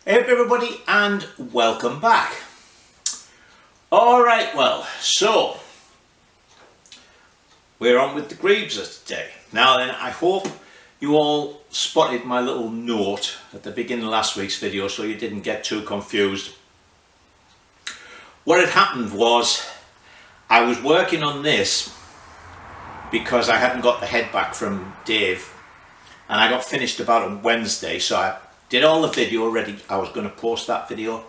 Hey up everybody and welcome back. Alright, well, so we're on with the GreeBSA today. Now then, I hope you all spotted my little note at the beginning of last week's video so you didn't get too confused. What had happened was I was working on this because I hadn't got the head back from Dave and I got finished about on Wednesday, so I did all the video already. I was going to post that video,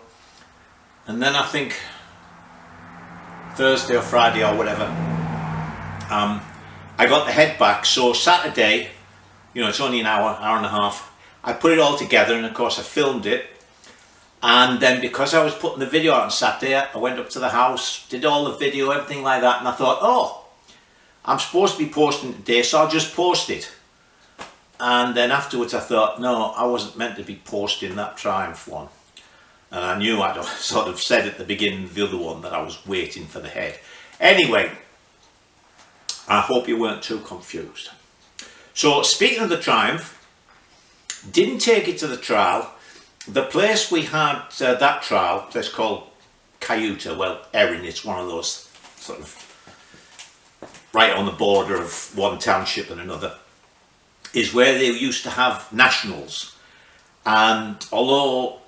and then I think Thursday or Friday or whatever, I got the head back. So Saturday, you know, it's only an hour and a half, I put it all together, and of course I filmed it. And then because I was putting the video out on Saturday, I went up to the house, did all the video, everything like that, and I thought, oh, I'm supposed to be posting it today, so I'll just post it. And then afterwards I thought, no, I wasn't meant to be posting that Triumph one. And I knew I'd sort of said at the beginning of the other one that I was waiting for the head. Anyway, I hope you weren't too confused. So speaking of the Triumph, didn't take it to the trial. The place we had that trial, a place called Cayuta, well, Erin, it's one of those sort of right on the border of one township and another, is where they used to have nationals. And although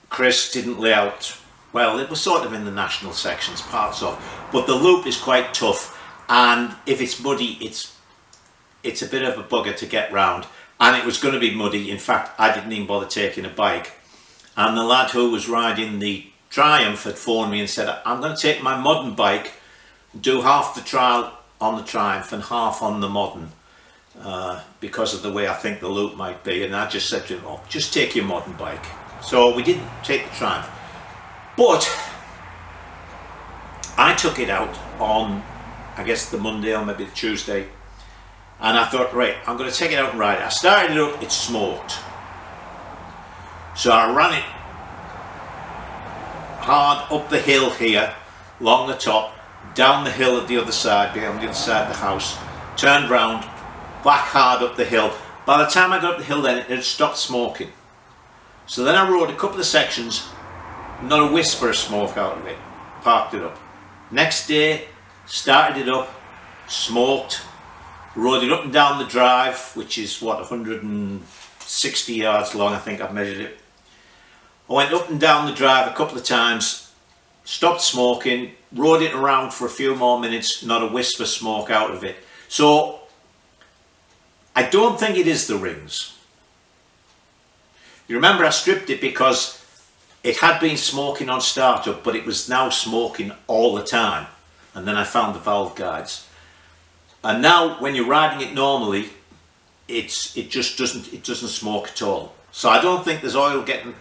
Chris didn't lay out, well, it was sort of in the national sections, parts of, but the loop is quite tough, and if it's muddy, it's a bit of a bugger to get round, and it was going to be muddy. In fact, I didn't even bother taking a bike, and the lad who was riding the Triumph had phoned me and said, I'm going to take my modern bike, do half the trial on the Triumph and half on the modern, because of the way I think the loop might be. And I just said to him, oh, just take your modern bike. So we didn't take the Triumph, but I took it out on, I guess, the Monday or maybe the Tuesday, and I thought, right, I'm going to take it out and ride it. I started it up, it smoked, so I ran it hard up the hill here, along the top, down the hill at the other side, behind the other side of the house, turned round, back hard up the hill. By the time I got up the hill then, it had stopped smoking. So then I rode a couple of sections, not a whisper of smoke out of it, parked it up. Next day, started it up, smoked, rode it up and down the drive, which is what, 160 yards long, I think I've measured it. I went up and down the drive a couple of times, stopped smoking, rode it around for a few more minutes, not a whisper of smoke out of it. So I don't think it is the rings. You remember I stripped it because it had been smoking on startup, but it was now smoking all the time. And then I found the valve guides. And now when you're riding it normally, it just doesn't smoke at all. So I don't think there's oil getting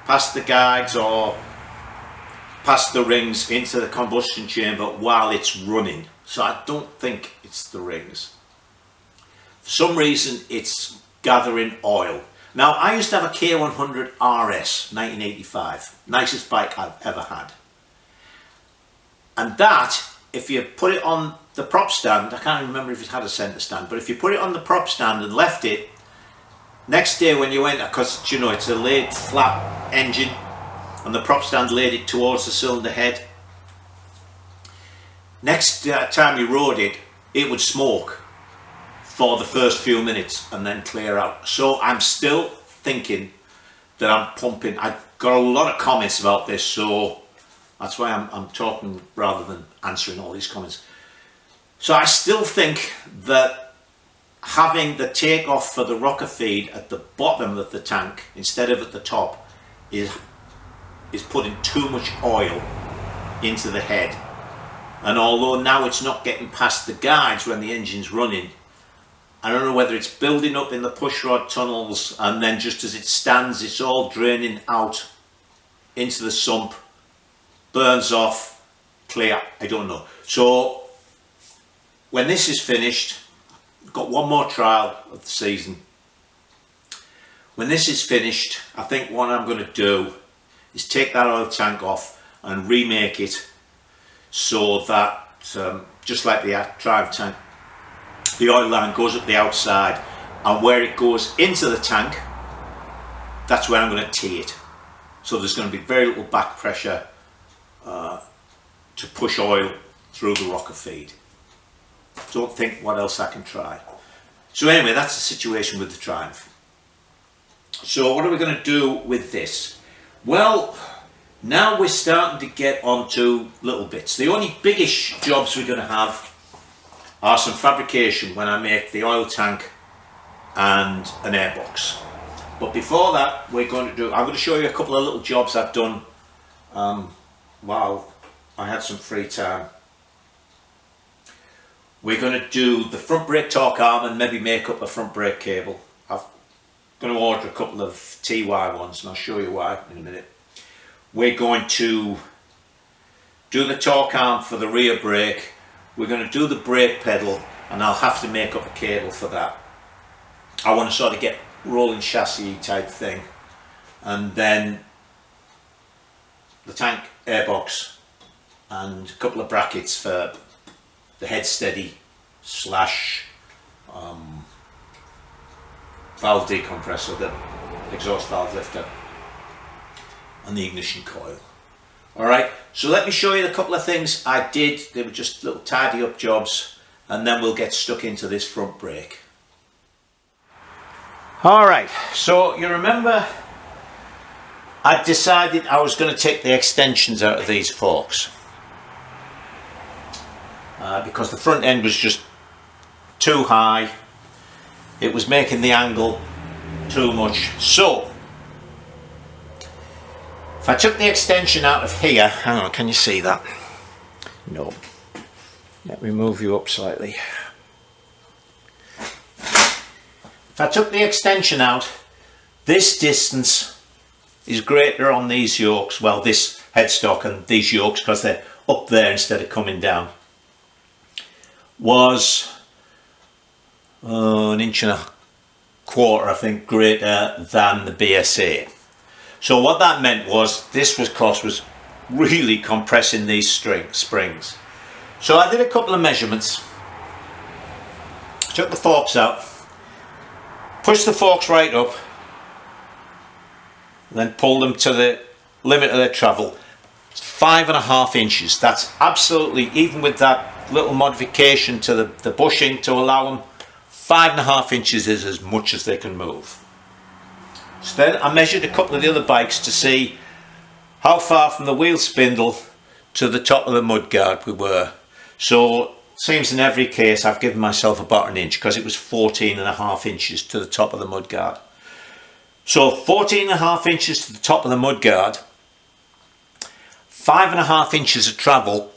past the guides or past the rings into the combustion chamber while it's running. So I don't think it's the rings. For some reason it's gathering oil. Now I used to have a K100 RS 1985, nicest bike I've ever had. And that, if you put it on the prop stand, I can't remember if it had a centre stand, but if you put it on the prop stand and left it, next day when you went, because you know it's a laid flat engine and the prop stand laid it towards the cylinder head, next time you rode it, it would smoke for the first few minutes and then clear out. So I'm still thinking that I'm pumping. I've got a lot of comments about this, so that's why I'm talking rather than answering all these comments. So I still think that having the takeoff for the rocker feed at the bottom of the tank instead of at the top is putting too much oil into the head. And although now it's not getting past the guides when the engine's running, I don't know whether it's building up in the pushrod tunnels and then just as it stands it's all draining out into the sump, burns off, clear, I don't know. So when this is finished, I've got one more trial of the season. When this is finished, I think what I'm going to do is take that oil tank off and remake it so that just like the drive tank, the oil line goes up the outside, and where it goes into the tank, that's where I'm going to tee it. so there's going to be very little back pressure to push oil through the rocker feed. Don't think what else I can try. So anyway, that's the situation with the Triumph. So what are we going to do with this? Well, now we're starting to get onto little bits. The only biggish jobs we're going to have are some fabrication when I make the oil tank and an airbox. But before that, I'm going to show you a couple of little jobs I've done while I had some free time. We're going to do the front brake torque arm and maybe make up a front brake cable. I'm going to order a couple of TY ones and I'll show you why in a minute. We're going to do the torque arm for the rear brake. We're going to do the brake pedal and I'll have to make up a cable for that. I want to sort of get rolling chassis type thing, and then the tank airbox and a couple of brackets for the head steady slash valve decompressor, the exhaust valve lifter, and the ignition coil. Alright, so let me show you a couple of things I did. They were just little tidy up jobs, and then we'll get stuck into this front brake. Alright, so you remember I decided I was going to take the extensions out of these forks because the front end was just too high. It was making the angle too much. So if I took the extension out of here, hang on, can you see that? No. Let me move you up slightly. If I took the extension out, this distance is greater on these yokes, well, this headstock and these yokes, because they're up there instead of coming down, was 1.25 inches, I think, greater than the BSA. So what that meant was this was really compressing these springs. So I did a couple of measurements, took the forks out, pushed the forks right up, and then pulled them to the limit of their travel. 5.5 inches. That's absolutely, even with that little modification to the bushing to allow them, 5.5 inches is as much as they can move. So then I measured a couple of the other bikes to see how far from the wheel spindle to the top of the mudguard we were. So seems in every case I've given myself about 1 inch, because it was 14.5 inches to the top of the mudguard. So 14.5 inches to the top of the mudguard, 5.5 inches of travel,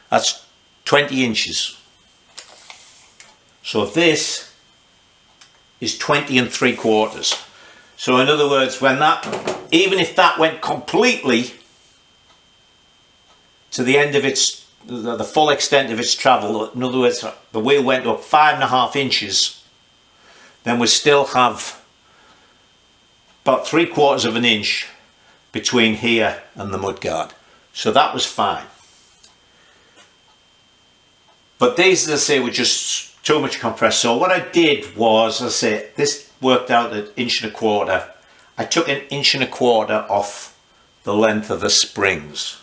that's 20 inches. So this is 20.75. So in other words, when that, even if that went completely to the end of its, the full extent of its travel, in other words, the wheel went up 5.5 inches, then we still have about 3/4 of an inch between here and the mudguard. So that was fine. But these, as I say, were just too much compressed. So what I did was, as I say, this worked out at 1.25 inches. I took 1.25 inches off the length of the springs.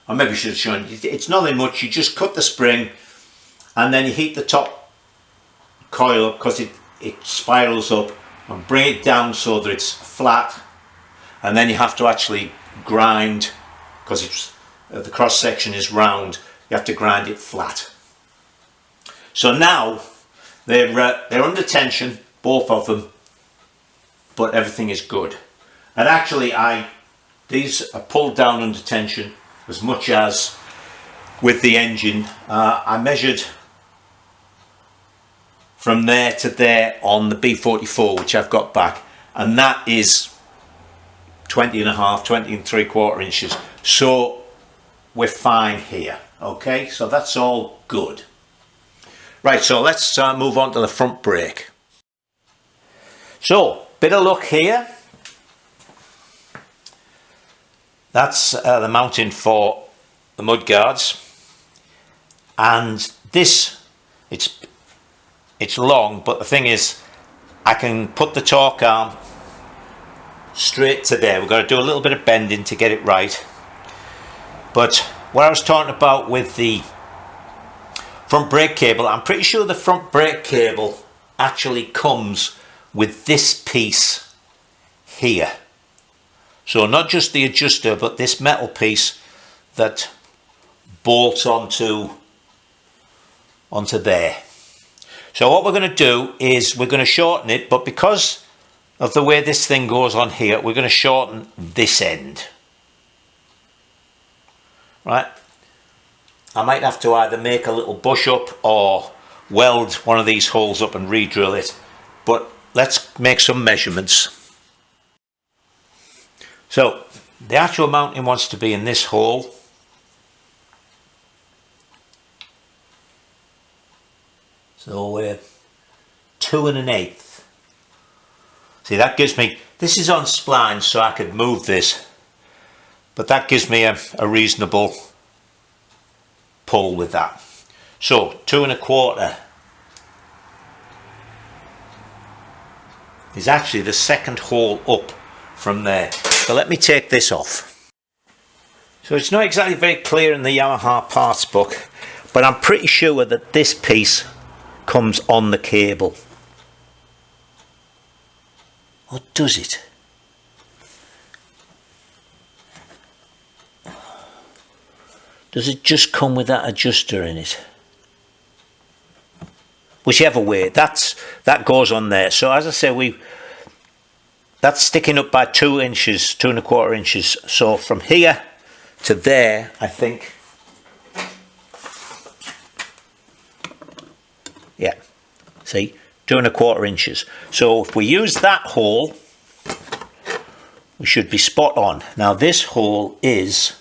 Or maybe I should have shown you, it's nothing much. You just cut the spring and then you heat the top coil up, because it spirals up, and bring it down so that it's flat, and then you have to actually grind, because it's the cross section is round, you have to grind it flat. So now they're under tension, both of them, but everything is good. And actually these are pulled down under tension as much as with the engine. I measured from there to there on the B44, which I've got back, and that is 20.75 inches. So we're fine here. Okay, so that's all good. Right, so let's move on to the front brake. So, bit of luck here. That's the mounting for the mudguards, and this, it's long, but the thing is, I can put the torque arm straight to there. We've got to do a little bit of bending to get it right. But what I was talking about with the front brake cable, I'm pretty sure the front brake cable actually comes with this piece here. So not just the adjuster, but this metal piece that bolts onto there. So what we're going to do is we're going to shorten it, but because of the way this thing goes on here, we're going to shorten this end. Right? I might have to either make a little bush up or weld one of these holes up and re-drill it, but let's make some measurements. So the actual mounting wants to be in this hole. So we're 2 1/8. See, that gives me, this is on splines, so I could move this, but that gives me a reasonable pull with that. So 2 1/4 is actually the second hole up from there. So let me take this off. So it's not exactly very clear in the Yamaha parts book, but I'm pretty sure that this piece comes on the cable. Or does it? Does it just come with that adjuster in it? Whichever way, that goes on there. So as I say, that's sticking up by 2 inches, 2 1/4 inches. So from here to there, I think, yeah, see, 2 1/4 inches. So if we use that hole, we should be spot on. Now this hole is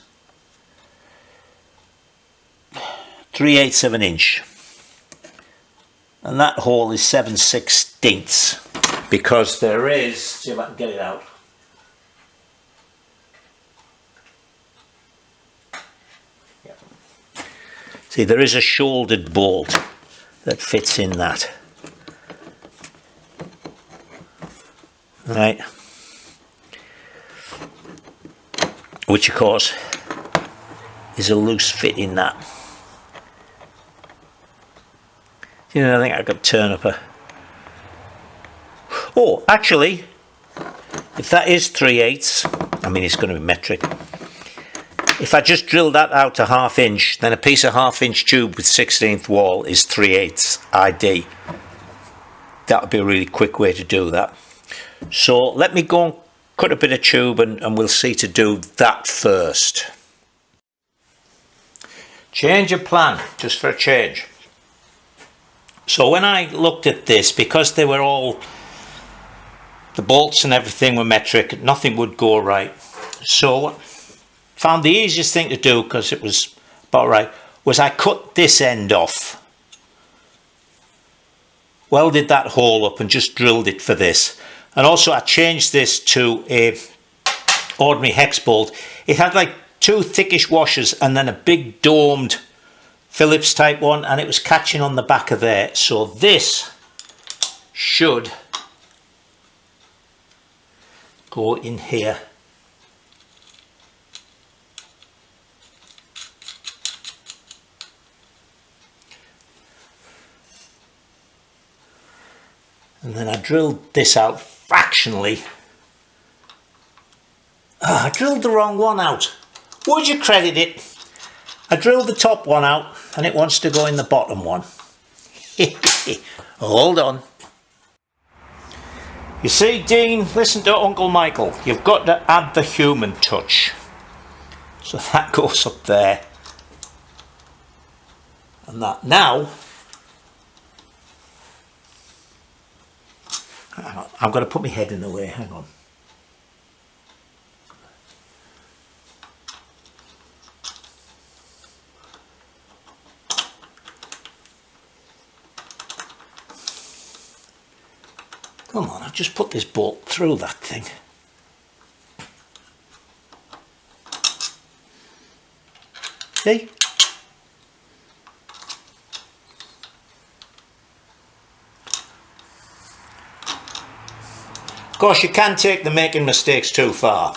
3/8 of an inch. And that hole is 7/16, because there is, see if I can get it out. Yeah. See, there is a shouldered bolt that fits in that. Right. Which of course is a loose fit in that. You know, I think I could turn up a... Oh, actually, if that is 3/8, I mean it's going to be metric. If I just drill that out to 1/2 inch, then a piece of 1/2 inch tube with 16th wall is 3/8 ID. That would be a really quick way to do that. So let me go and cut a bit of tube and we'll see to do that first. Change of plan, just for a change. So when I looked at this, because they were all, the bolts and everything were metric, nothing would go right. So found the easiest thing to do, because it was about right, was I cut this end off, welded that hole up and just drilled it for this. And also I changed this to a ordinary hex bolt. It had like 2 thickish washers and then a big domed Phillips type one, and it was catching on the back of there. So this should go in here. And then I drilled this out fractionally. Oh, I drilled the wrong one out. Would you credit it? I drilled the top one out and it wants to go in the bottom one. Hold on. You see, Dean, listen to Uncle Michael. You've got to add the human touch. So that goes up there. And that now, hang on, I'm going to put my head in the way, hang on. Come on, I've just put this bolt through that thing. See? course, you can take the making mistakes too far.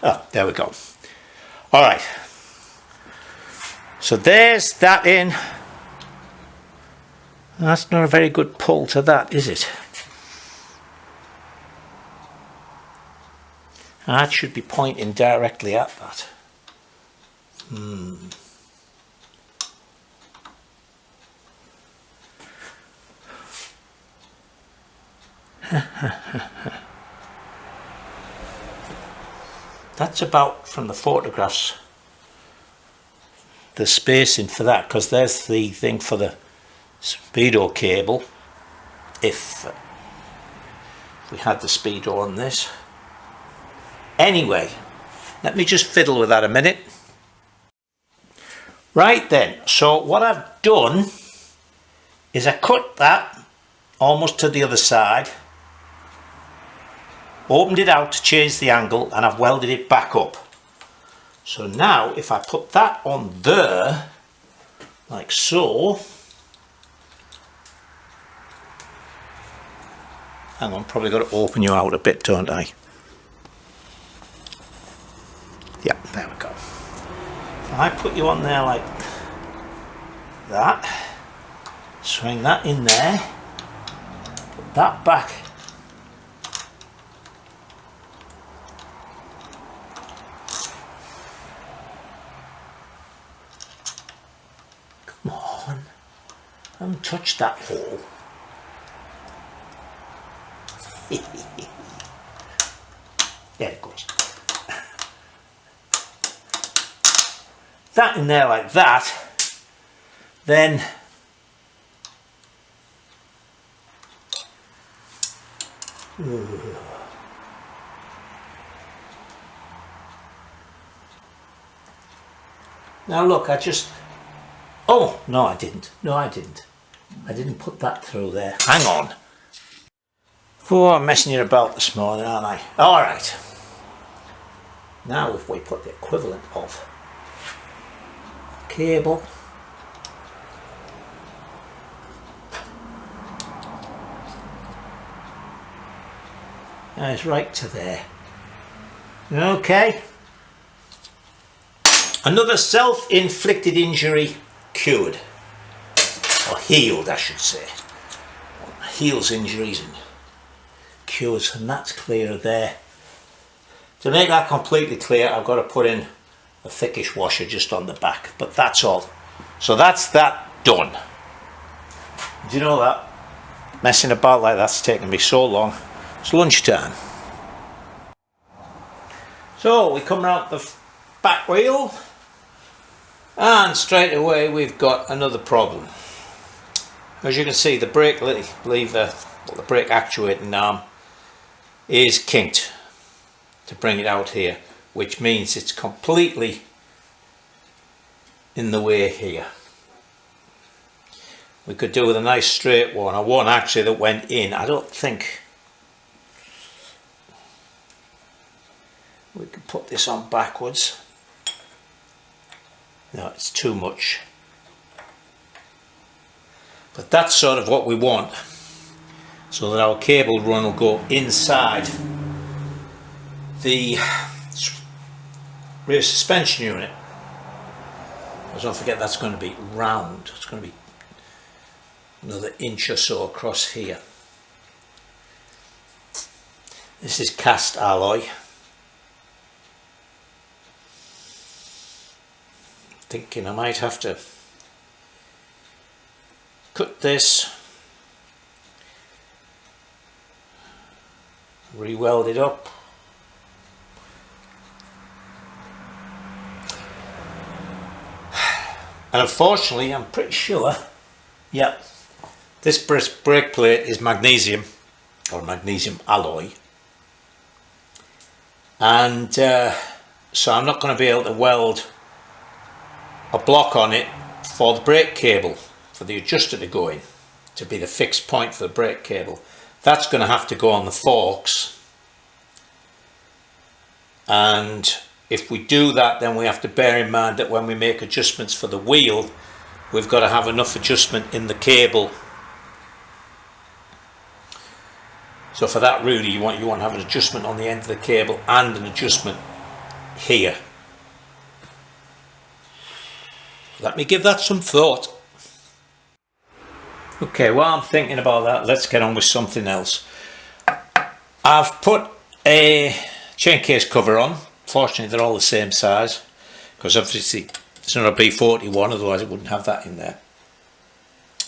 Oh, there we go. All right. So there's that in. That's not a very good pull to that, is it? That should be pointing directly at that. That's about, from the photographs, the spacing for that, because there's the thing for the speedo cable. If we had the speedo on this. Anyway, let me just fiddle with that a minute. Right then, so what I've done is I cut that almost to the other side, opened it out to change the angle, and I've welded it back up. So now if I put that on there, like so, hang on, probably got to open you out a bit, don't I? Yeah, there we go. If I put you on there like that, swing that in there, put that back, come on, I haven't touched that hole. There it goes. That in there like that, then now look, I just, oh no I didn't, I didn't put that through there, hang on. Oh, I'm messing you about this morning, aren't I? Alright, now if we put the equivalent of cable and it's right to there. Okay, another self-inflicted injury cured, or healed I should say. Heals injuries and cures, and that's clear there. To make that completely clear, I've got to put in a thickish washer just on the back, but that's all. So that's that done. Do you know that? Messing about like that's taken me so long. It's lunchtime. So we come round the back wheel, and straight away we've got another problem. As you can see, the brake lever, the brake actuating arm, is kinked to bring it out here, which means it's completely in the way here. We could do with a nice straight one, or one actually that went in. I don't think we could put this on backwards. No, it's too much. But that's sort of what we want, so that our cable run will go inside the rear suspension unit. But don't forget that's going to be round. It's going to be another inch or so across here. This is cast alloy. Thinking I might have to cut this, re-weld it up, and unfortunately I'm pretty sure, yeah, this brake plate is magnesium, or magnesium alloy, and so I'm not going to be able to weld a block on it for the brake cable, for the adjuster to go in, to be the fixed point for the brake cable. That's going to have to go on the forks, and if we do that, then we have to bear in mind that when we make adjustments for the wheel, we've got to have enough adjustment in the cable So for that really you want to have an adjustment on the end of the cable and an adjustment here. Let me give that some thought. Okay, while I'm thinking about that, let's get on with something else. I've put a chain case cover on. Fortunately they're all the same size, because obviously it's not a B41, otherwise it wouldn't have that in there.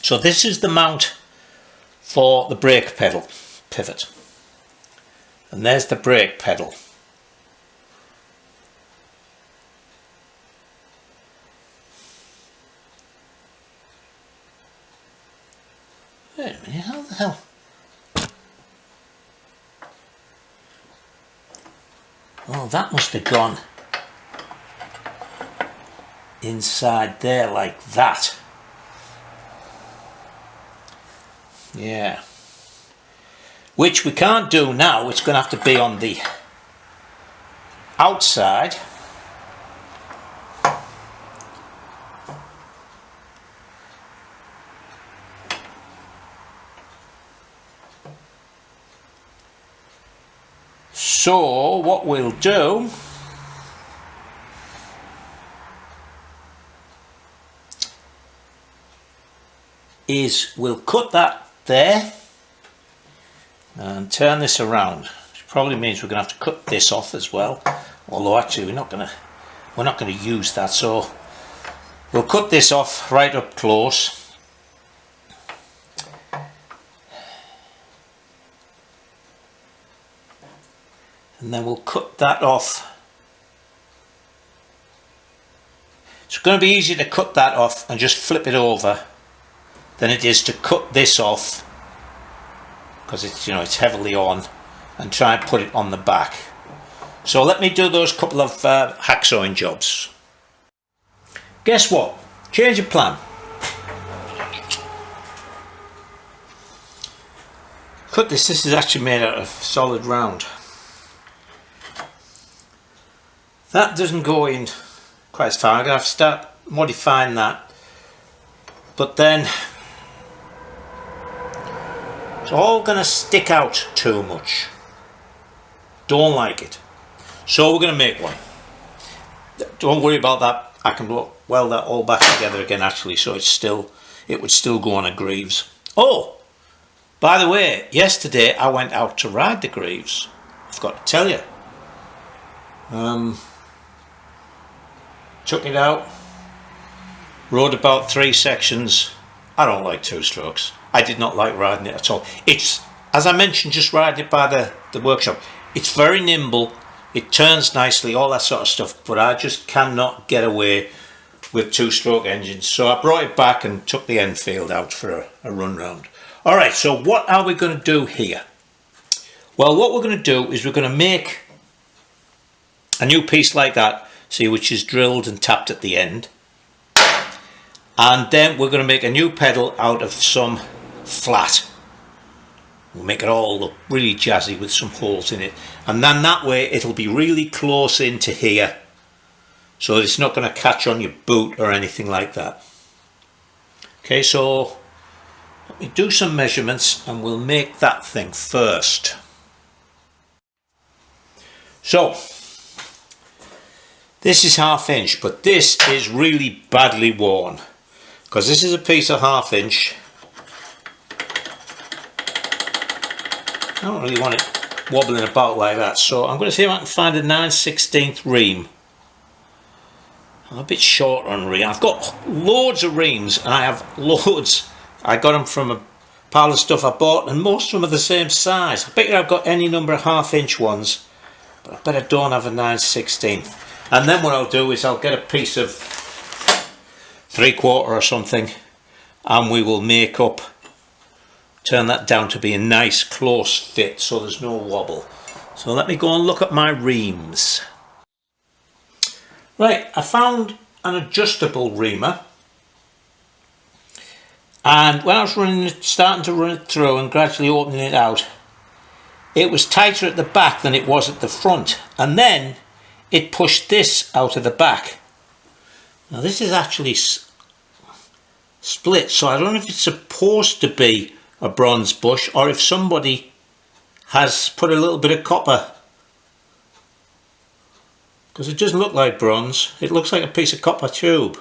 So this is the mount for the brake pedal pivot, and there's the brake pedal. Wait a minute, how the hell? Oh, that must have gone inside there like that. Yeah. Which we can't do now, it's going to have to be on the outside. So what we'll do is we'll cut that there and turn this around, which probably means we're going to have to cut this off as well, although actually we're not going to use that, so we'll cut this off right up close. And then we'll cut that off. It's going to be easier to cut that off and just flip it over than it is to cut this off, because it's, you know, it's heavily on, and try and put it on the back. So let me do those couple of hacksawing jobs. Guess what? Change of plan. Cut this. This is actually made out of solid round. That doesn't go in quite as far. I'm going to have to start modifying that. But then it's all going to stick out too much. Don't like it. So we're going to make one. Don't worry about that. I can weld that all back together again actually, so it would still go on a Greaves. Oh, by the way, yesterday I went out to ride the Greaves. I forgot to tell you. Took it out, rode about 3 sections. I don't like 2-strokes. I did not like riding it at all. It's, as I mentioned, just riding it by the workshop. It's very nimble, it turns nicely, all that sort of stuff, but I just cannot get away with 2-stroke engines. So I brought it back and took the Enfield out for a run round. Alright, so what are we going to do here? Well, what we're going to do is we're going to make a new piece like that. See, which is drilled and tapped at the end, and then we're going to make a new pedal out of some flat. We'll make it all look really jazzy with some holes in it, and then that way it'll be really close into here, so it's not going to catch on your boot or anything like that. Okay, so let me do some measurements and we'll make that thing first. So this is 1/2 inch, but this is really badly worn, because this is a piece of 1/2 inch. I don't really want it wobbling about like that, so I'm going to see if I can find a 9/16 ream. I'm a bit short on ream. I've got loads of reams, and I have loads. I got them from a pile of stuff I bought, and most of them are the same size. I bet you I've got any number of 1/2 inch ones, but I bet I don't have a 9/16. And then what I'll do is I'll get a piece of 3/4 or something, and we will make up, turn that down to be a nice close fit so there's no wobble. So let me go and look at my reams. Right, I found an adjustable reamer, and when I was starting to run it through and gradually opening it out, it was tighter at the back than it was at the front, and then it pushed this out of the back. Now this is actually split, so I don't know if it's supposed to be a bronze bush or if somebody has put a little bit of copper, because it doesn't look like bronze, it looks like a piece of copper tube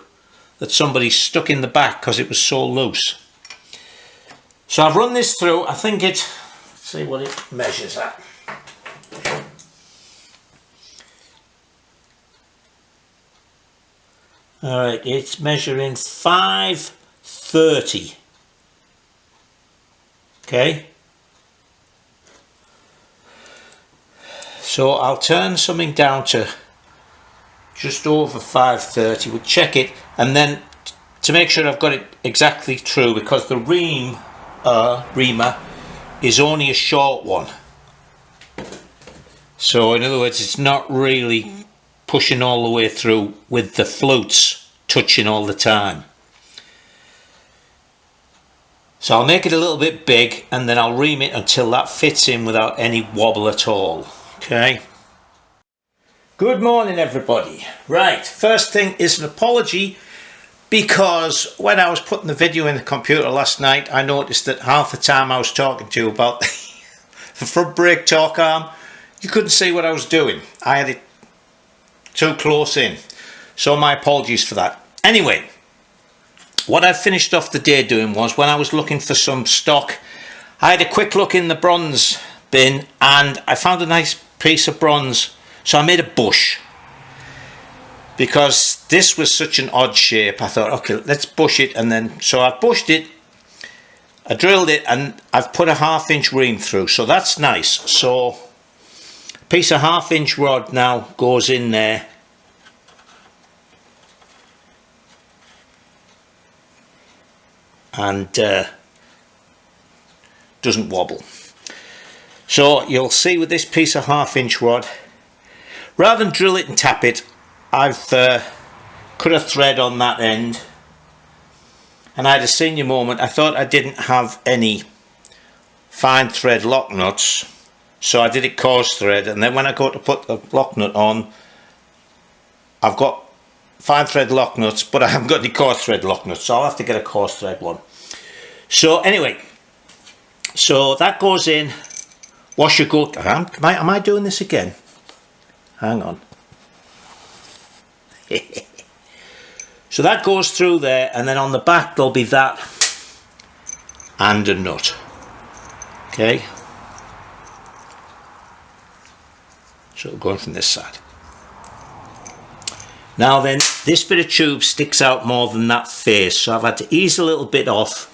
that somebody stuck in the back because it was so loose. So I've run this through. I think let's see what it measures at. Alright, it's measuring 530. Okay. So I'll turn something down to just over 530. We'll check it, and then to make sure I've got it exactly true, because the reamer is only a short one. So in other words, it's not really pushing all the way through with the flutes touching all the time. So I'll make it a little bit big, and then I'll ream it until that fits in without any wobble at all. Okay. Good morning, everybody. Right, first thing is an apology, because when I was putting the video in the computer last night, I noticed that half the time I was talking to you about the front brake torque arm, you couldn't see what I was doing. I had it too close in, so my apologies for that. Anyway, what I finished off the day doing was, when I was looking for some stock, I had a quick look in the bronze bin and I found a nice piece of bronze, so I made a bush. Because this was such an odd shape, I thought, okay, let's bush it. And then, so I've bushed it, I drilled it, and I've put a 1/2 inch ream through, so that's nice. So a piece of 1/2 inch rod now goes in there, and doesn't wobble. So you'll see with this piece of 1/2 inch rod, rather than drill it and tap it, I've cut a thread on that end, and I had a senior moment. I thought I didn't have any fine thread lock nuts, so I did it coarse thread, and then when I go to put the lock nut on, I've got fine thread lock nuts, but I haven't got any coarse thread lock nuts, so I'll have to get a coarse thread one. So anyway, so that goes in. Wash your go. Am I doing this again? Hang on. So that goes through there, and then on the back there'll be that and a nut. Okay. So going from this side. Now then, this bit of tube sticks out more than that face, so I've had to ease a little bit off,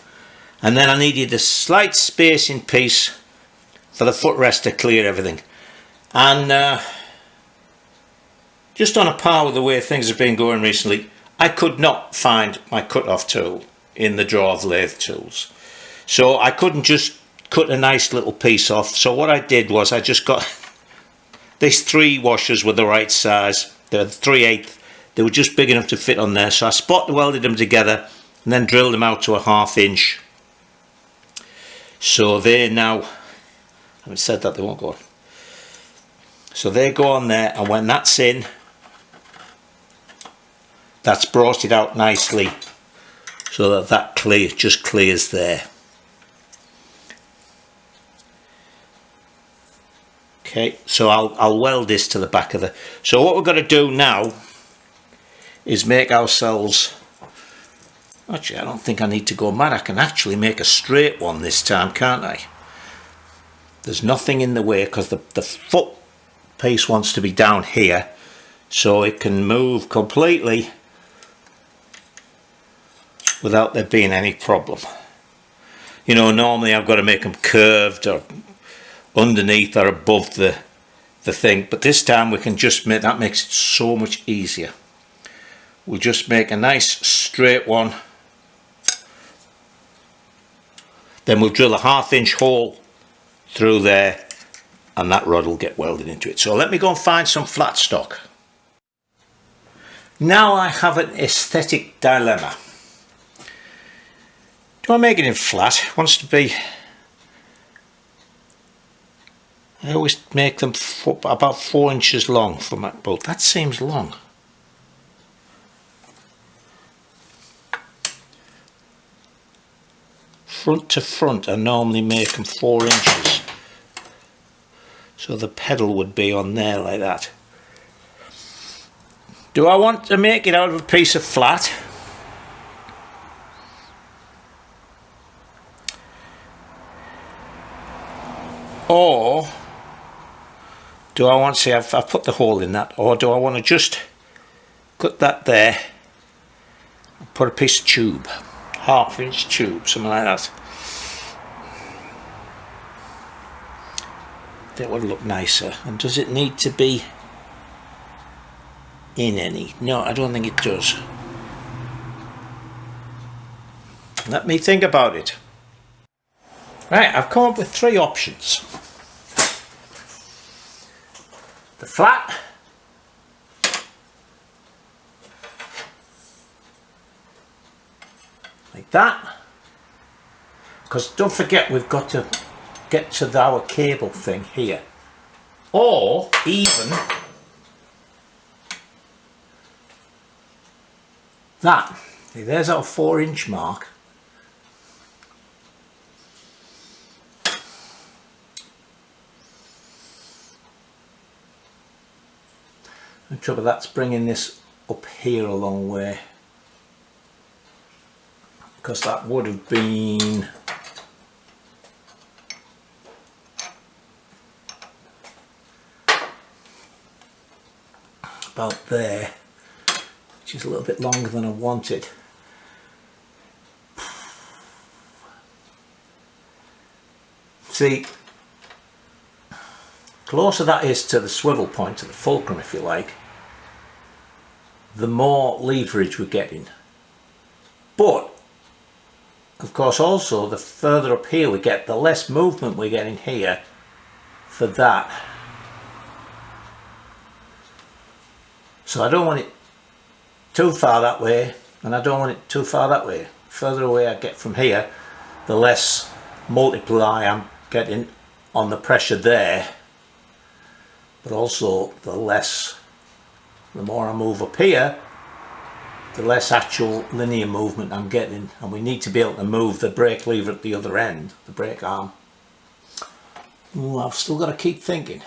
and then I needed a slight spacing piece for the footrest to clear everything. And just on a par with the way things have been going recently, I could not find my cut-off tool in the drawer of lathe tools. So I couldn't just cut a nice little piece off. So what I did was I just got these 3 washers were the right size. They're 3/8. They were just big enough to fit on there. So I spot welded them together and then drilled them out to a 1/2 inch. So they now, having said that, they won't go on. So they go on there, and when that's in, that's brought it out nicely, so that just clears there. Okay, so I'll weld this to the back of the. So what we're going to do now is make ourselves. Actually, I don't think I need to go mad. I can actually make a straight one this time, can't I? There's nothing in the way, because the foot piece wants to be down here, so it can move completely without there being any problem. You know, normally I've got to make them curved or underneath or above the thing, but this time we can just make, that makes it so much easier. We'll just make a nice straight one, then we'll drill a 1/2 inch hole through there, and that rod will get welded into it. So let me go and find some flat stock. Now I have an aesthetic dilemma. Do I make it in flat? It wants to be. I always make them about 4 inches long for my bolt. That seems long. Front to front, I normally make them 4 inches. So the pedal would be on there like that. Do I want to make it out of a piece of flat? Or do I want to say I've put the hole in that, or do I want to just cut that there and put a piece of tube, 1/2 inch tube, something like that. That would look nicer. And does it need to be in any? No, I don't think it does. Let me think about it. Right, I've come up with 3 options. The flat, like that, because don't forget we've got to get to our cable thing here, or even that. See, there's our 4-inch mark. The trouble, that's bringing this up here a long way, because that would have been about there, which is a little bit longer than I wanted. See, closer that is to the swivel point, to the fulcrum if you like, the more leverage we're getting. But of course also the further up here we get, the less movement we're getting here for that. So I don't want it too far that way, and I don't want it too far that way. The further away I get from here, the less multiply I'm getting on the pressure there, but also the more I move up here, the less actual linear movement I'm getting, and we need to be able to move the brake lever at the other end, the brake arm. Ooh, I've still got to keep thinking.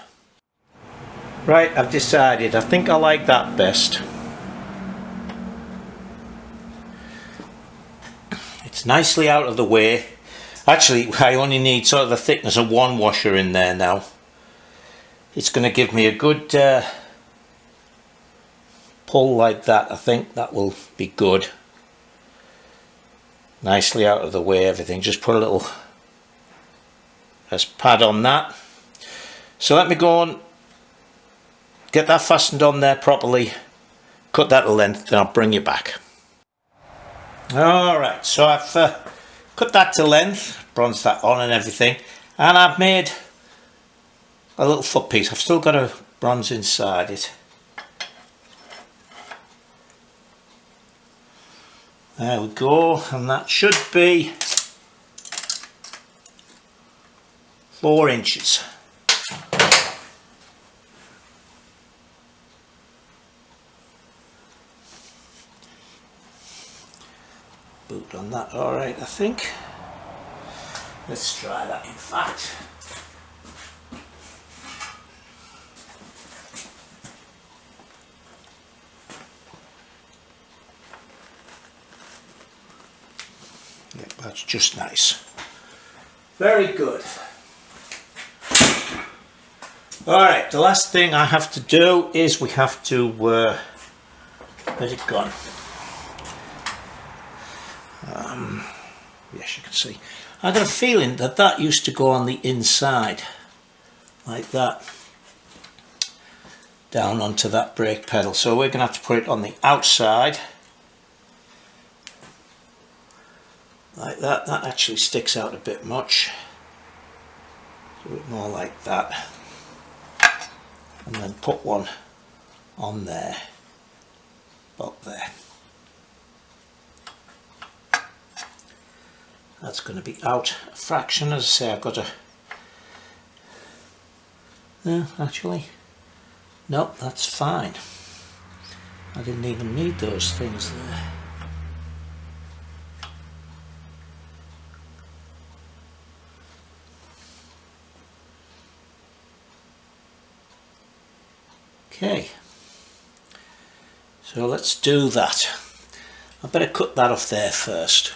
Right, I've decided. I think I like that best. It's nicely out of the way. Actually, I only need sort of the thickness of 1 washer in there now. It's going to give me a good pull like that. I think that will be good. Nicely out of the way, everything. Just put a little pad on that. So let me go and get that fastened on there properly, cut that to length, then I'll bring you back. Alright, so I've cut that to length, bronzed that on and everything, and I've made a little foot piece. I've still got a bronze inside it. There we go, and that should be 4 inches. Boot on that, alright, I think. Let's try that in fact. Yep, that's just nice. Very good. Alright, the last thing I have to do is we have to, where's it gone? Yes, you can see. I got a feeling that that used to go on the inside, like that, down onto that brake pedal. So we're going to have to put it on the outside, like that. That actually sticks out a bit much. Do it more like that, and then put one on there, about there. That's going to be out a fraction. As I say, I've got to... actually, no, that's fine. I didn't even need those things there. Okay, so let's do that. I better cut that off there first.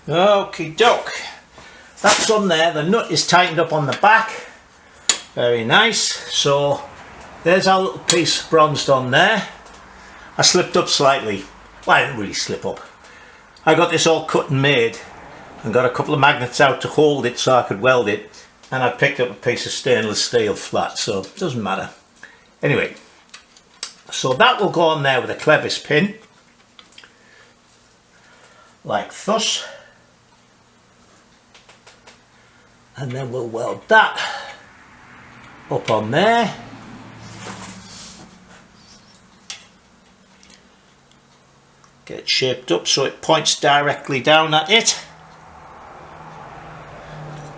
Okie doke, that's on there. The nut is tightened up on the back, very nice. So there's our little piece bronzed on there. I slipped up slightly. Well, I didn't really slip up. I got this all cut and made and got a couple of magnets out to hold it so I could weld it, and I picked up a piece of stainless steel flat, so it doesn't matter. Anyway, so that will go on there with a clevis pin, like thus, and then we'll weld that up on there. Get it shaped up so it points directly down at it.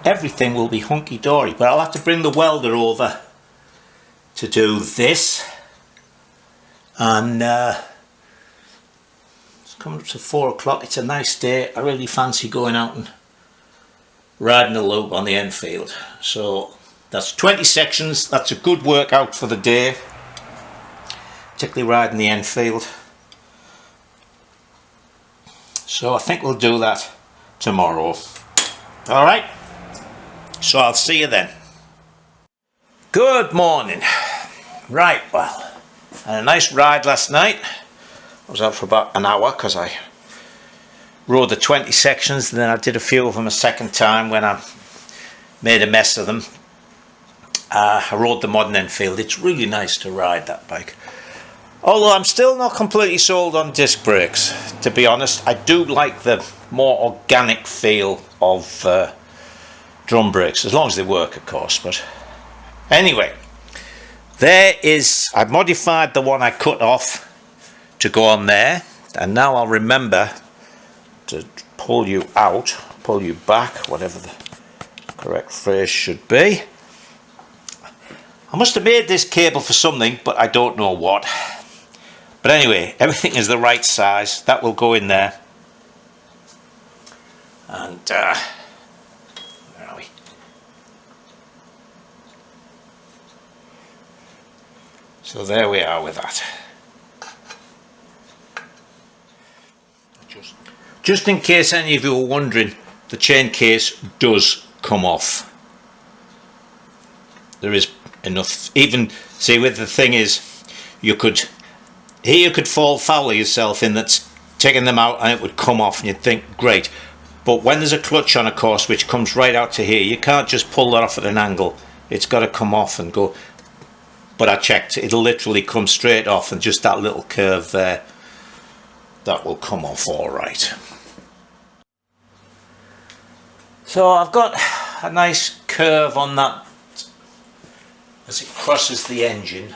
Everything will be hunky-dory, but I'll have to bring the welder over to do this. And it's coming up to 4 o'clock. It's a nice day. I really fancy going out and riding a loop on the Enfield. So that's 20 sections. That's a good workout for the day, particularly riding the Enfield. So I think we'll do that tomorrow. All right, so I'll see you then. Good morning. Right, well, I had a nice ride last night. I was out for about an hour because I rode the 20 sections, and then I did a few of them a second time when I made a mess of them. I rode the modern Enfield. It's really nice to ride that bike. Although I'm still not completely sold on disc brakes, to be honest. I do like the more organic feel of drum brakes, as long as they work, of course. But anyway, there is, I've modified the one I cut off to go on there, and now I'll remember to pull you out, pull you back, whatever the correct phrase should be. I must have made this cable for something, but I don't know what. But anyway, everything is the right size. That will go in there. And where are we? So there we are with that. Just in case any of you are wondering, the chain case does come off. There is enough. Even, see, with the thing is, you could fall foul of yourself in that's taking them out and it would come off, and you'd think, great. But when there's a clutch on, of course, which comes right out to here, you can't just pull that off at an angle. It's got to come off and go. But I checked, it'll literally come straight off, and just that little curve there, that will come off all right. So I've got a nice curve on that as it crosses the engine.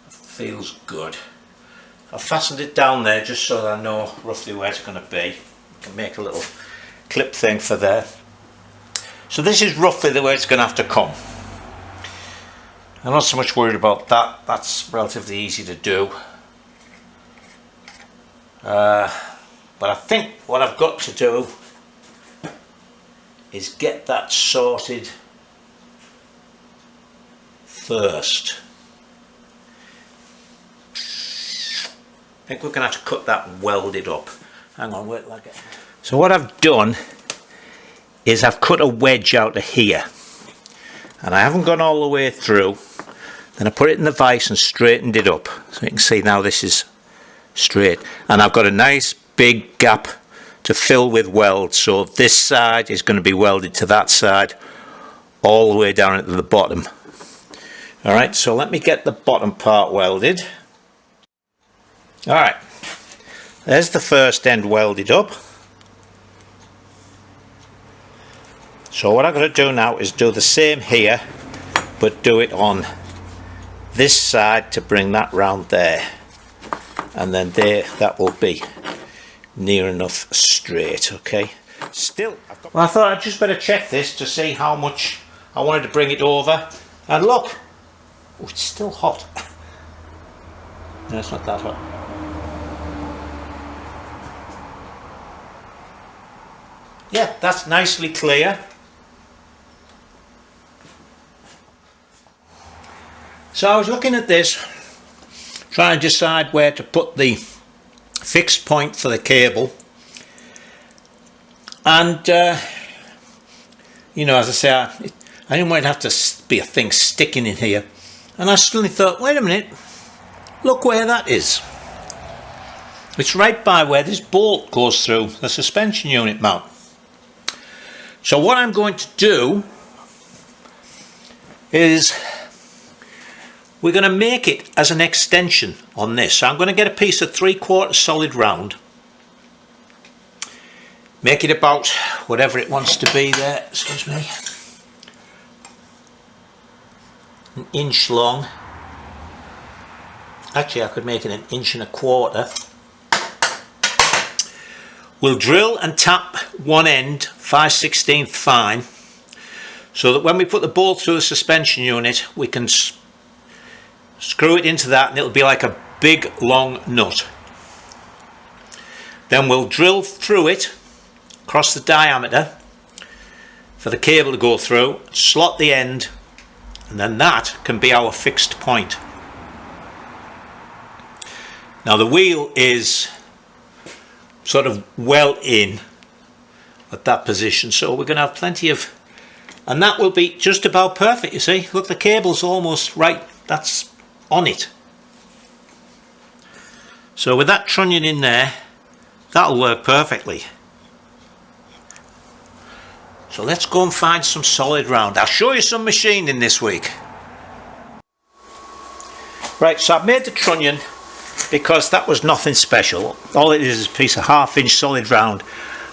Feels good. I've fastened it down there just so that I know roughly where it's going to be. I can make a little clip thing for there. So this is roughly the way it's going to have to come. I'm not so much worried about that. That's relatively easy to do. But I think what I've got to do is get that sorted first. I think we're going to have to cut that and weld it up. Hang on, wait like it. So what I've done is I've cut a wedge out of here, and I haven't gone all the way through. Then I put it in the vise and straightened it up, so you can see now this is straight, and I've got a nice big gap to fill with weld. So this side is going to be welded to that side all the way down at the bottom. Alright, so let me get the bottom part welded. Alright, there's the first end welded up. So what I'm going to do now is do the same here, but do it on this side to bring that round there, and then there, that will be near enough straight. Okay, still, well, I thought I'd just better check this to see how much I wanted to bring it over, and look, oh, it's still hot. No, it's not that hot. yeah, that's nicely clear. So I was looking at this, trying to decide where to put the fixed point for the cable, and you know, as I say, I didn't want it to have to be a thing sticking in here, and I suddenly thought, wait a minute, look where that is. It's right by where this bolt goes through the suspension unit mount. So what I'm going to do is we're going to make it as an extension on this. So I'm going to get a piece of 3/4 solid round, make it about whatever it wants to be there, excuse me, 1 inch long. Actually, I could make it 1.25 inches. We'll drill and tap one end 5/16 fine, so that when we put the bolt through the suspension unit, we can screw it into that and it'll be like a big long nut. Then we'll drill through it across the diameter for the cable to go through, slot the end, and then that can be our fixed point. Now the wheel is sort of well in at that position, so we're going to have plenty of, and that will be just about perfect. You see, look, the cable's almost right, that's on it. So with that trunnion in there, that'll work perfectly. So let's go and find some solid round. I'll show you some machining this week. Right, so I've made the trunnion because that was nothing special. All it is a piece of 1/2 inch solid round.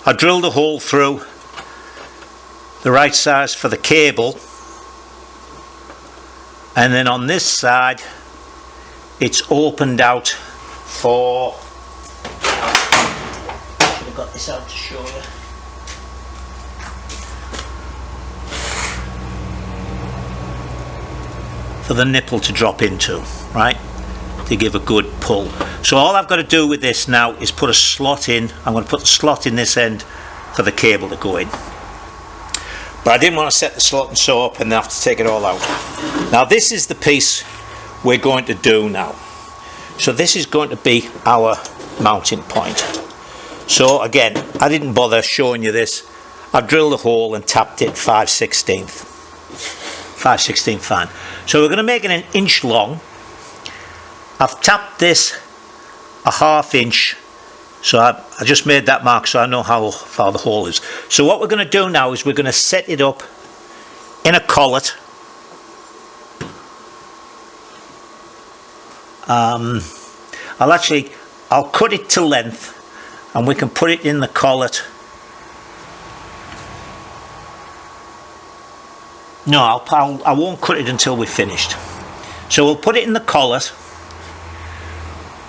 I drilled a hole through the right size for the cable, and then on this side it's opened out for, I should have got this out to show you. For the nipple to drop into, right? To give a good pull. So all I've got to do with this now is put a slot in. I'm going to put the slot in this end for the cable to go in. But I didn't want to set the slot and sew up and have to take it all out. Now this is the piece we're going to do now. So this is going to be our mounting point. So again, I didn't bother showing you this. I've drilled a hole and tapped it 5/16. 5/16 fine. So we're going to make it 1 inch long. I've tapped this a 1/2 inch, so I just made that mark so I know how far the hole is. So what we're going to do now is we're going to set it up in a collet. I'll cut it to length and we can put it in the collet. No, I won't cut it until we're finished. So we'll put it in the collet.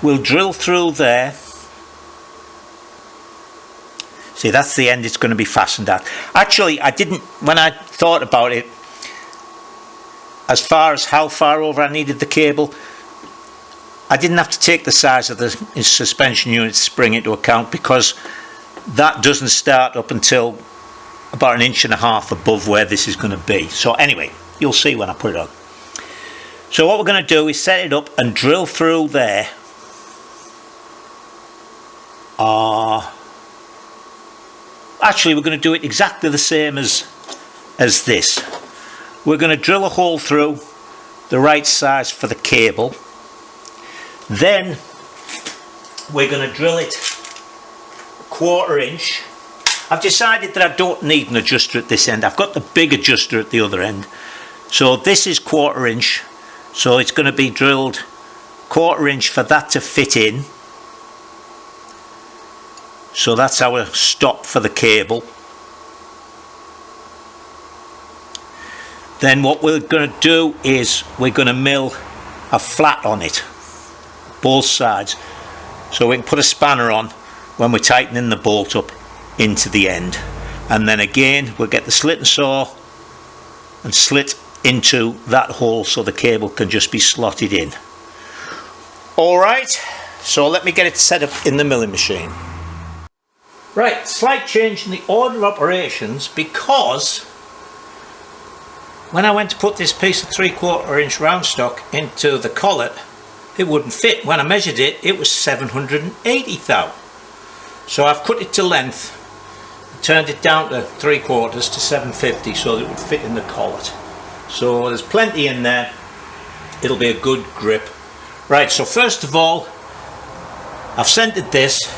We'll drill through there. See, that's the end it's going to be fastened at. Actually, I didn't, when I thought about it, as far as how far over I needed the cable, I didn't have to take the size of the suspension unit spring into account, because that doesn't start up until about 1.5 inches above where this is going to be. So anyway, you'll see when I put it on. So what we're going to do is set it up and drill through there. Actually, we're going to do it exactly the same as this. We're going to drill a hole through the right size for the cable. Then we're going to drill it 1/4 inch. I've decided that I don't need an adjuster at this end. I've got the big adjuster at the other end. So this is 1/4 inch. So it's going to be drilled 1/4 inch for that to fit in. So that's our stop for the cable. Then what we're going to do is we're going to mill a flat on it, both sides, so we can put a spanner on when we're tightening the bolt up into the end. And then again we'll get the slit and saw and slit into that hole so the cable can just be slotted in. Alright, so let me get it set up in the milling machine. Right, slight change in the order of operations, because when I went to put this piece of 3/4 inch round stock into the collet, it wouldn't fit. When I measured it, it was 780 thou. So I've cut it to length, turned it down to 3/4 to 750 so that it would fit in the collet. So there's plenty in there. It'll be a good grip. Right, so first of all, I've centered this.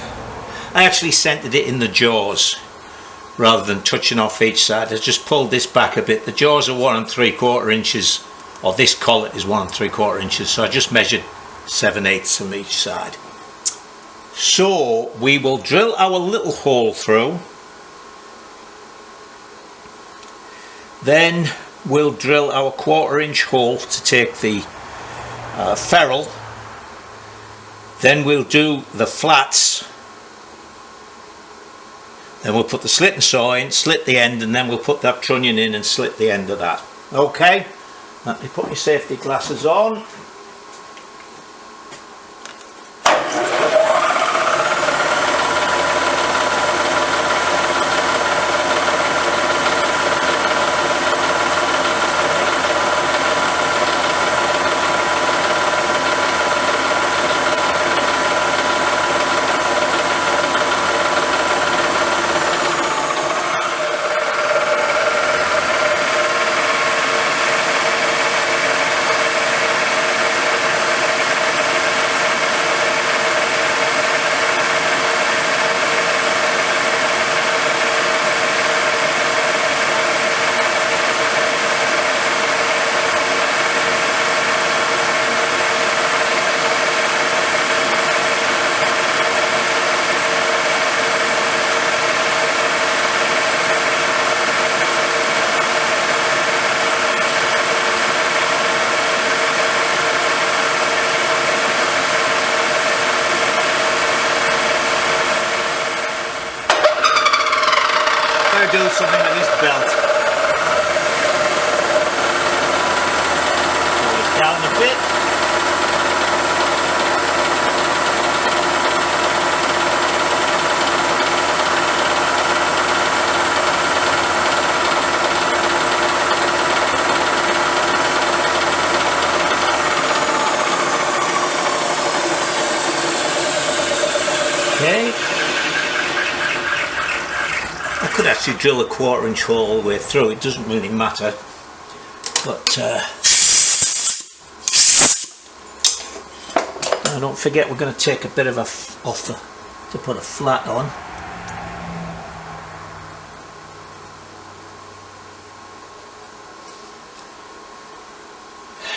I actually centered it in the jaws rather than touching off each side. I just pulled this back a bit. The jaws are 1 3/4 inches, or this collet is 1 3/4 inches, so I just measured 7/8 from each side. So we will drill our little hole through, then we'll drill our 1/4 inch hole to take the ferrule, then we'll do the flats, then we'll put the slitting saw in, slit the end, and then we'll put that trunnion in and slit the end of that. Okay, let me put my safety glasses on. Do something with this belt. Pull it down a bit. Okay. I could actually drill a 1/4 inch hole all the way through, it doesn't really matter, but now don't forget we're going to take a bit of off to put a flat on.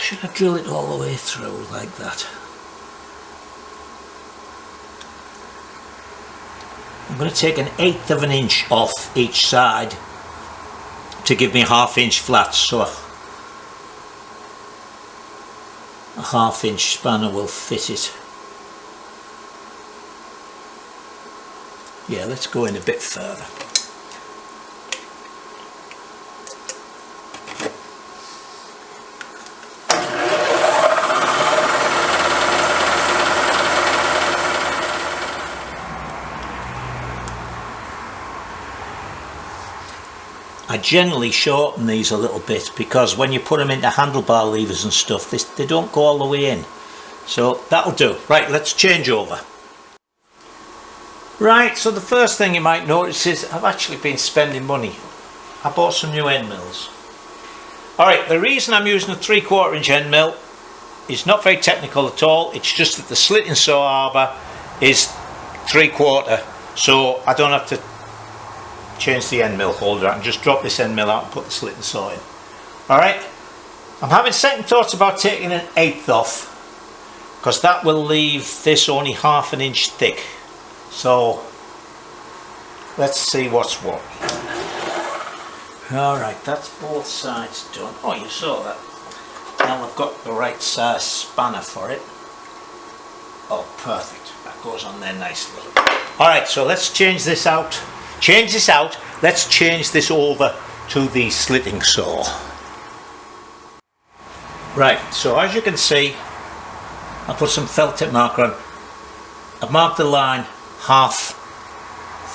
Should I drill it all the way through like that? I'm going to take 1/8 of an inch off each side to give me 1/2 inch flats, so a 1/2 inch spanner will fit it. Yeah, let's go in a bit further. I generally shorten these a little bit because when you put them into handlebar levers and stuff, they don't go all the way in. So that'll do. Right, let's change over. Right, so the first thing you might notice is I've actually been spending money. I bought some new end mills. Alright, the reason I'm using a 3/4 inch end mill is not very technical at all. It's just that the slitting saw arbor is 3/4, so I don't have to change the end mill holder. I can just drop this end mill out and put the slitting saw in. Alright, I'm having second thoughts about taking 1/8 off, because that will leave this only 1/2 inch thick. So let's see what's what. Alright, that's both sides done. Oh, you saw that. Now I've got the right size spanner for it. Oh, perfect. That goes on there nicely. Alright, so let's change this out. Let's change this over to the slitting saw. Right, so as you can see, I put some felt tip marker on. I've marked the line 1/2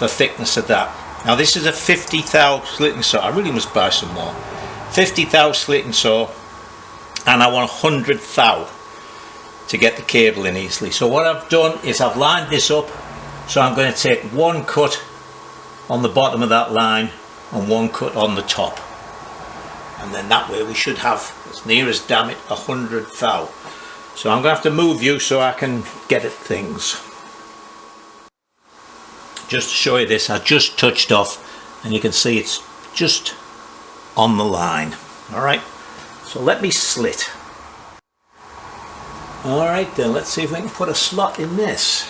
the thickness of that. Now this is a 50 thou slitting saw. I really must buy some more. 50 thou slitting saw, and I want 100 thou to get the cable in easily. So what I've done is I've lined this up, so I'm going to take one cut on the bottom of that line and one cut on the top, and then that way we should have, as near as damn it, 100 thou. So I'm going to have to move you so I can get at things. Just to show you this, I just touched off, and you can see it's just on the line. Alright, so let me slit. Alright then, let's see if we can put a slot in this.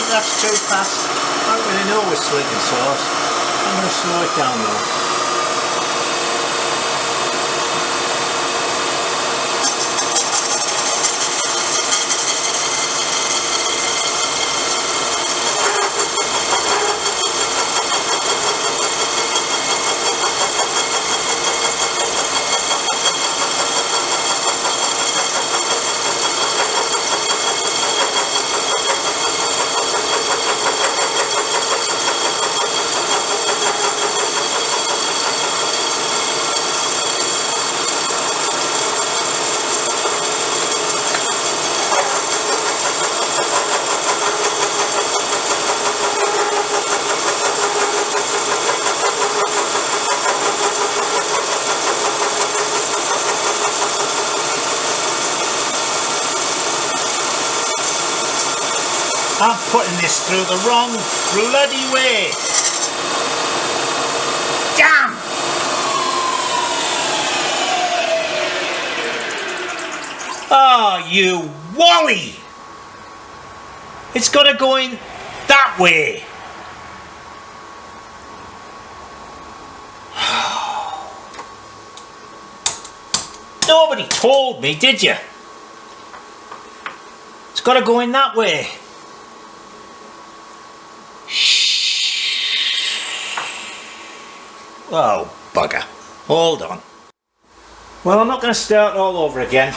That's too fast. I don't really know with slitting saws. I'm going to slow it down though. I'm putting this through the wrong bloody way. Damn! Oh, you wally! It's got to go in that way. Nobody told me, did you? It's got to go in that way. Oh, bugger. Hold on. Well, I'm not going to start all over again.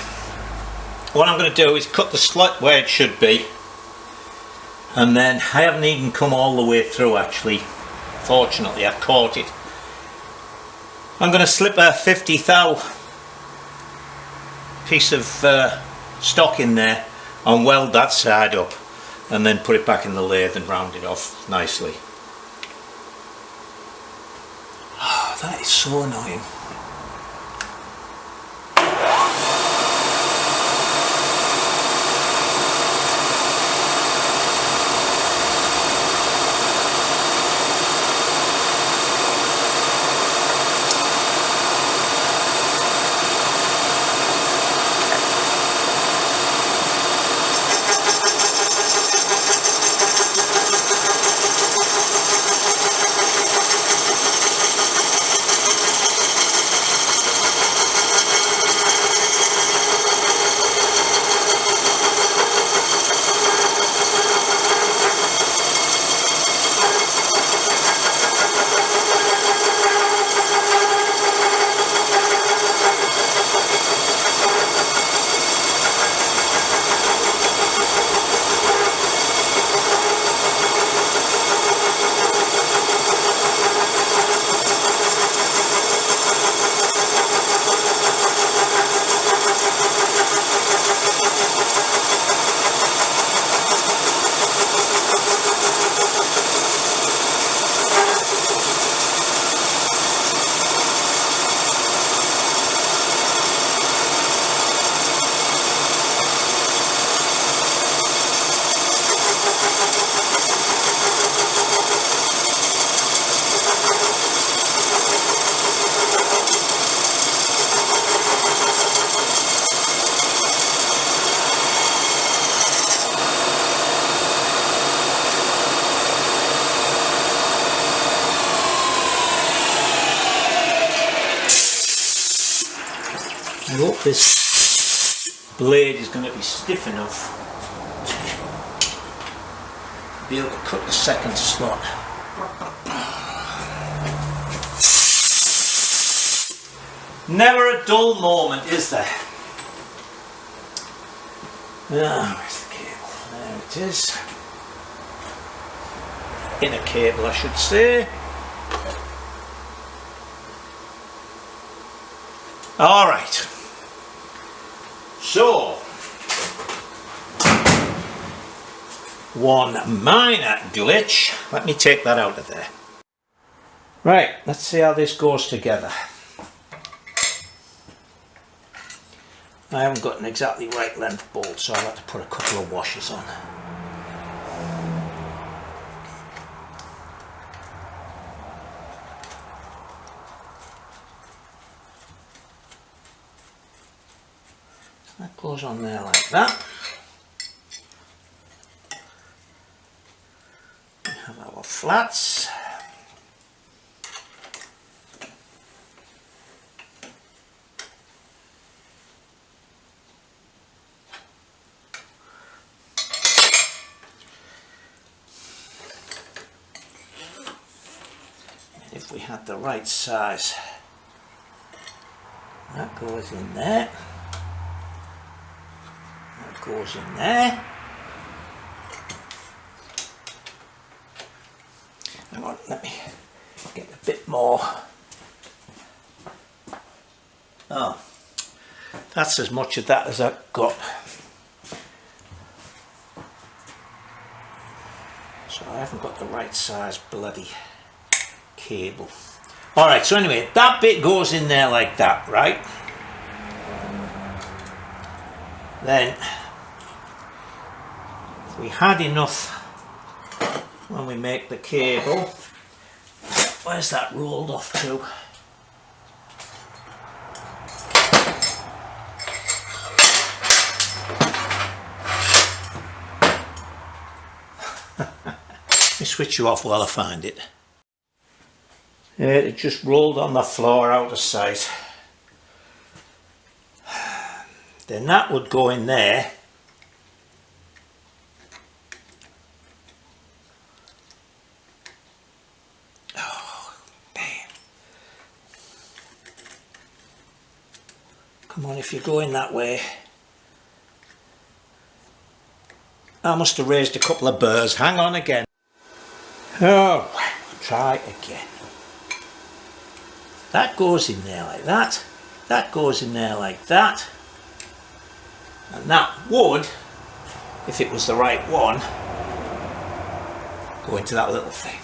What I'm going to do is cut the slit where it should be. And then I haven't even come all the way through actually. Fortunately, I've caught it. I'm going to slip a 50 thou piece of stock in there and weld that side up. And then put it back in the lathe and round it off nicely. Oh, that is so annoying. I hope this blade is going to be stiff enough be able to cut the second slot. Never a dull moment, is there? Ah, where's the cable? There it is. Inner cable, I should say. Alright. So, one minor glitch. Let me take that out of there. Right, let's see how this goes together. I haven't got an exactly right length bolt, so I'll have to put a couple of washers on. That goes on there like that. We have our flats. If we had the right size, that goes in there, that goes in there. Hang on, let me get a bit more. Oh, that's as much of that as I've got. So I haven't got the right size bloody cable. Alright, so anyway, that bit goes in there like that, right? Then, if we had enough when we make the cable, where's that rolled off to? Let me switch you off while I find it. It just rolled on the floor out of sight. Then that would go in there. Oh, damn. Come on, if you're going that way. I must have raised a couple of burrs. Hang on again. Oh, try again. That goes in there like that. That goes in there like that. And that would, if it was the right one, go into that little thing.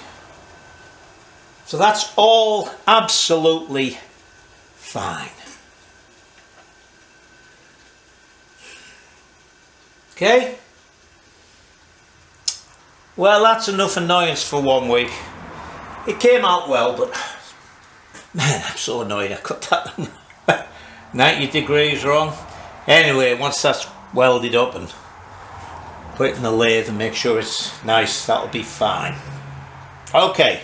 So that's all absolutely fine. Okay? Well, that's enough annoyance for 1 week. It came out well, but man, I'm so annoyed I cut that 90 degrees wrong. Anyway, once that's welded up and put it in the lathe and make sure it's nice, that'll be fine. Okay,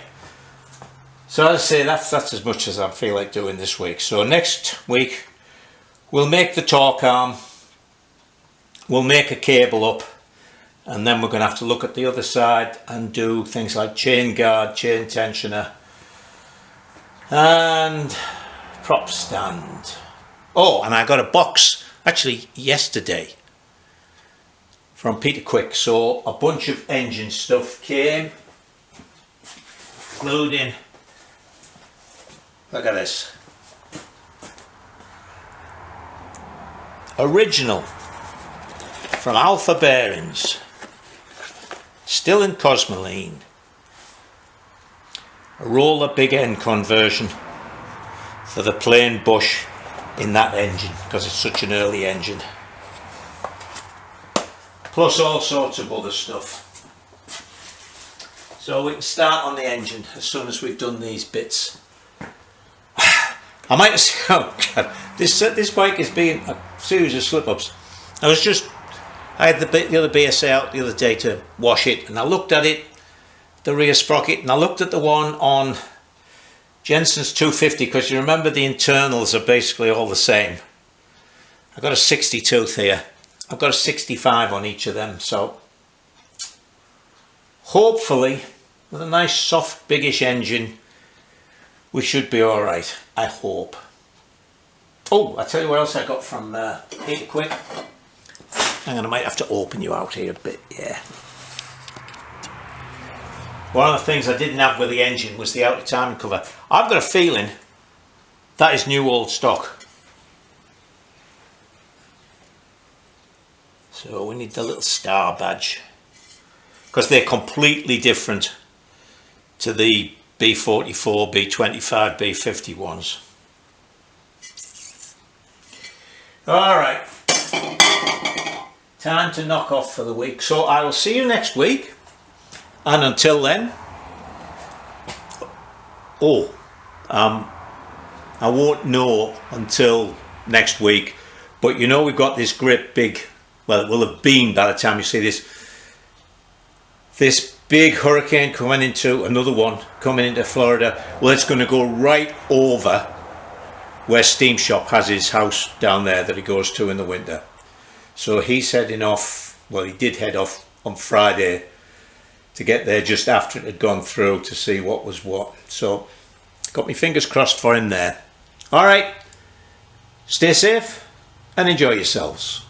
so as I say, that's as much as I feel like doing this week. So next week we'll make the torque arm, we'll make a cable up, and then we're going to have to look at the other side and do things like chain guard, chain tensioner, and prop stand. Oh, and I got a box actually yesterday from Peter Quick, so a bunch of engine stuff came, including, look at this, original from Alpha Bearings, still in Cosmoline, a roller big end conversion for the plain bush in that engine because it's such an early engine, plus all sorts of other stuff. So we can start on the engine as soon as we've done these bits. I might have said, oh God, this bike has been a series of slip-ups. I had the other BSA out the other day to wash it, and I looked at it, the rear sprocket, and I looked at the one on Jensen's 250, because you remember the internals are basically all the same. I've got a 60 tooth here. I've got a 65 on each of them, so hopefully with a nice soft biggish engine we should be alright, I hope. Oh, I'll tell you what else I got from Here Quick. Hang on, I might have to open you out here a bit, yeah. One of the things I didn't have with the engine was the outer timing cover. I've got a feeling that is new old stock. So we need the little star badge, because they're completely different to the B44, B25, B51s. Alright, time to knock off for the week. So I will see you next week, and until then, I won't know until next week, but you know we've got this great big, well it will have been by the time you see this big hurricane coming into, another one coming into Florida. Well, it's going to go right over where Steam Shop has his house down there that he goes to in the winter. So he's heading off, well he did head off on Friday to get there just after it had gone through to see what was what. So got my fingers crossed for him there. Alright, stay safe and enjoy yourselves.